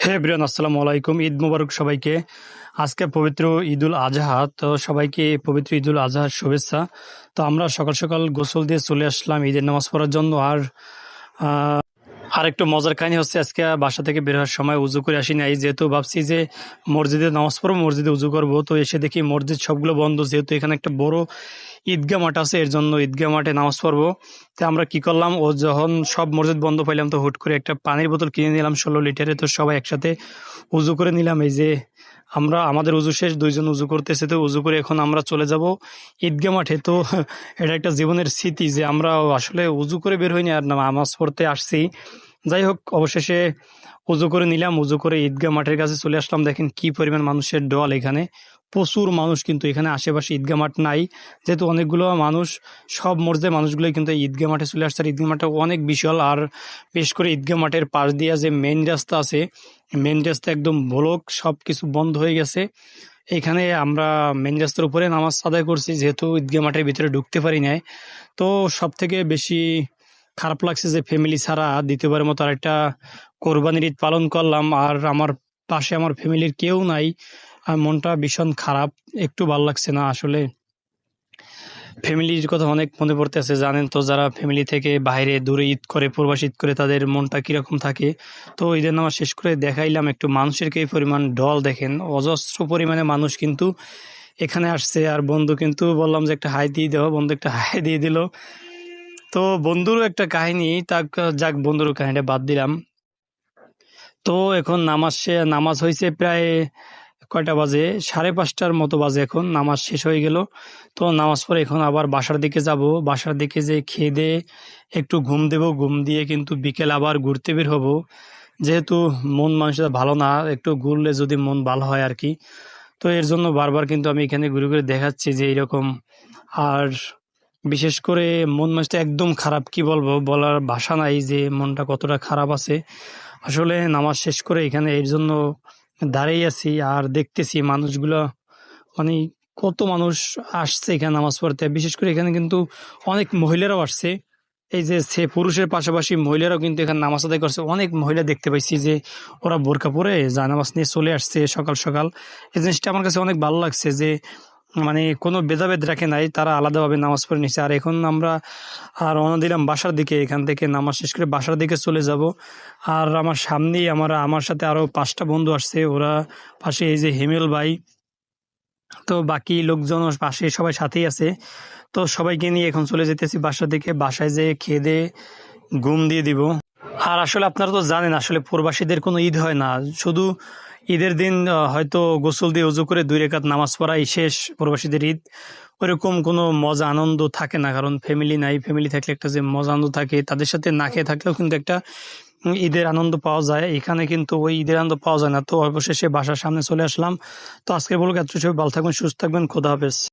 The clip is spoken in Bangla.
হ্যাঁ ব্রিয়ান, আসসালামু আলাইকুম। ঈদ মোবারক সবাইকে। আজকে পবিত্র ঈদুল আজহা, তো সবাইকে পবিত্র ঈদুল আজহার শুভেচ্ছা। তো আমরা সকাল সকাল গোসল দিয়ে চলে আসলাম ঈদের নামাজ পড়ার জন্য। আর একটু মজার কাহিনী হচ্ছে, আজকে বাসা থেকে বের হওয়ার সময় উজু করে আসি নাই, যেহেতু ভাবছি যে মসজিদে নামাজ পড়বো, মসজিদে উজু করবো। তো এসে দেখি মসজিদ সবগুলো বন্ধ, যেহেতু এখানে একটা বড় ঈদগাহ মাঠ আছে, এর জন্য ঈদগাহ মাঠে নামাজ পড়বো। তো আমরা কি করলাম, ও যখন সব মসজিদ বন্ধ পাইলাম, তো হুট করে একটা পানির বোতল কিনে নিলাম 16 লিটারে। তো সবাই একসাথে উজু করে নিলাম। এই যে আমাদের উজু শেষ, দুইজন উজু করতেছে, তো উজু করে এখন আমরা চলে যাব ঈদগাহ মাঠে। তো এটা একটা জীবনের স্মৃতি যে আমরা আসলে উজু করে বের হইনি, আর নামাজ পড়তে আসছি। যাই হোক, অবশেষে উজু করে নিলাম, উজু করে ঈদগাহ মাঠের কাছে চলে আসলাম। দেখেন কি পরিমাণ মানুষের ঢল এখানে, প্রচুর মানুষ। কিন্তু এখানে আশেপাশে ঈদগাহ মাঠ নাই, যেহেতু অনেকগুলো মানুষ, সব মসজিদের মানুষগুলোই কিন্তু এই ঈদগাহ মাঠে চলে আসছে। আর ঈদগাহ মাঠটা অনেক বিশাল, আর বিশেষ করে ঈদগাহ মাঠের পাশ দিয়ে যে মেইন রাস্তা আছে, মেইন রাস্তা একদম ব্লক, সব কিছু বন্ধ হয়ে গেছে। এখানে আমরা মেইন রাস্তার উপরে নামাজ আদায় করছি, যেহেতু ঈদগাহ মাঠের ভিতরে ঢুকতে পারি নাই। তো সব থেকে বেশি খারাপ লাগছে যে ফ্যামিলি ছাড়া দ্বিতীয়বারের মতো আরেকটা কোরবানির ঈদ পালন করলাম, আর আমার পাশে আমার ফ্যামিলির কেউ নাই। আর মনটা ভীষণ খারাপ, একটু ভালো লাগছে না আসলে। ফ্যামিলির কথা অনেক মনে পড়তেছে, জানেন তো, যারা ফ্যামিলি থেকে বাইরে দূরে ঈদ করে, প্রবাসী ঈদ করে, তাদের মনটা কিরকম থাকে। তো ঈদের নামাজ শেষ করে দেখাইলাম একটু মানুষের কি পরিমাণ ঢল, দেখেন অজস্র পরিমাণে মানুষ কিন্তু এখানে আসছে। আর বন্ধু কিন্তু বললাম যে একটা হাই দিয়ে দেওয়া, বন্ধু একটা হাই দিয়ে দিল। তো বন্ধুরও একটা কাহিনী, যাক বন্ধুর কাহিনীটা বাদ দিলাম। তো এখন নামাজ হয়েছে প্রায় কয়টা বাজে, 5:30টার মতো বাজে, এখন নামাজ শেষ হয়ে গেল। তো নামাজ পড়ে এখন আবার বাসার দিকে যাব। বাসার দিকে যে খেয়ে দিয়ে একটু ঘুম দেব, ঘুম দিয়ে কিন্তু বিকেল আবার ঘুরতে বের হব। যেহেতু মন মানুষের ভালো না, একটু ঘুরলে যদি মন ভালো হয় আর কি। তো এর জন্য বারবার কিন্তু আমি এখানে ঘুরে ঘুরে দেখাচ্ছি যে এইরকম। আর বিশেষ করে মন মাঝটা একদম খারাপ, কি বলবো, বলার ভাষা নাই যে মনটা কতটা খারাপ আছে। আসলে নামাজ শেষ করে এখানে এর জন্য দাঁড়িয়ে আছি আর দেখতেছি মানুষগুলো, মানে কত মানুষ আসছে এখানে নামাজ পড়তে। বিশেষ করে এখানে কিন্তু অনেক মহিলারাও আসছে। এই যে পুরুষের পাশাপাশি মহিলারাও কিন্তু এখানে নামাজ আদায় করছে। অনেক মহিলা দেখতে পাইছি যে ওরা বোরকা পরে জানামাজ নিয়ে চলে আসছে সকাল সকাল। এই জিনিসটা আমার কাছে অনেক ভালো লাগছে যে মানে কোনো ভেদাভেদ রাখে নাই, তারা আলাদাভাবে নামাজ পড়ে নিচ্ছে। আর এখন আমরা রওনা দিলাম বাসার দিকে, এখান থেকে নামাজ শেষ করে বাসার দিকে চলে যাব। আর আমার সামনেই আমার সাথে আরো 5টা বন্ধু আসছে, ওরা পাশে, এই যে হিমেল ভাই, তো বাকি লোকজন পাশে সবাই সাথেই আছে। তো সবাইকে নিয়ে এখন চলে যেতেছি বাসার দিকে, বাসায় যেয়ে খেয়ে দিয়ে ঘুম দিয়ে দিব। আর আসলে আপনারা তো জানেন, আসলে প্রবাসীদের কোনো ঈদ হয় না, শুধু ঈদের দিন হয়তো গোসল দিয়ে উজু করে 2 রাকাত নামাজ পড়াই শেষ প্রবাসীদের ঈদ। ওইরকম কোনো মজা আনন্দ থাকে না, কারণ ফ্যামিলি নাই। ফ্যামিলি থাকলে একটা যে মজা আনন্দ থাকে, তাদের সাথে না খেয়ে থাকলেও কিন্তু একটা ঈদের আনন্দ পাওয়া যায়। এখানে কিন্তু ওই ঈদের আনন্দ পাওয়া যায় না। তো অবশেষে বাসার সামনে চলে আসলাম। তো আজকে বলবো এত, সবাই ভালো থাকবেন, সুস্থ থাকবেন, খোদা হাফেজ।